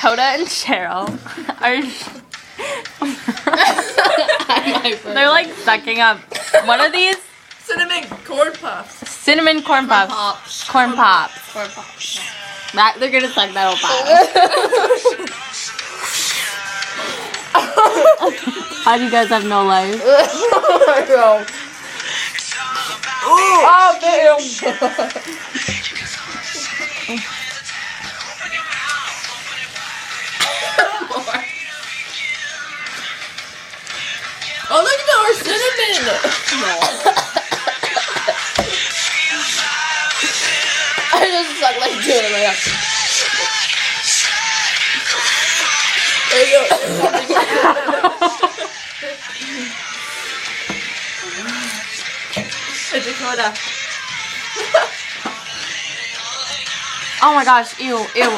Coda and Cheryl are. They're like sucking up. What are these? Cinnamon corn puffs. Cinnamon corn puffs. Corn pops. Corn pops. That they're gonna suck that whole pop. How do you guys have no life? Oh, damn. Oh, look at our cinnamon. I just suck like doing it like There you go. Hey, Dakota. Oh my gosh! Ew! Ew!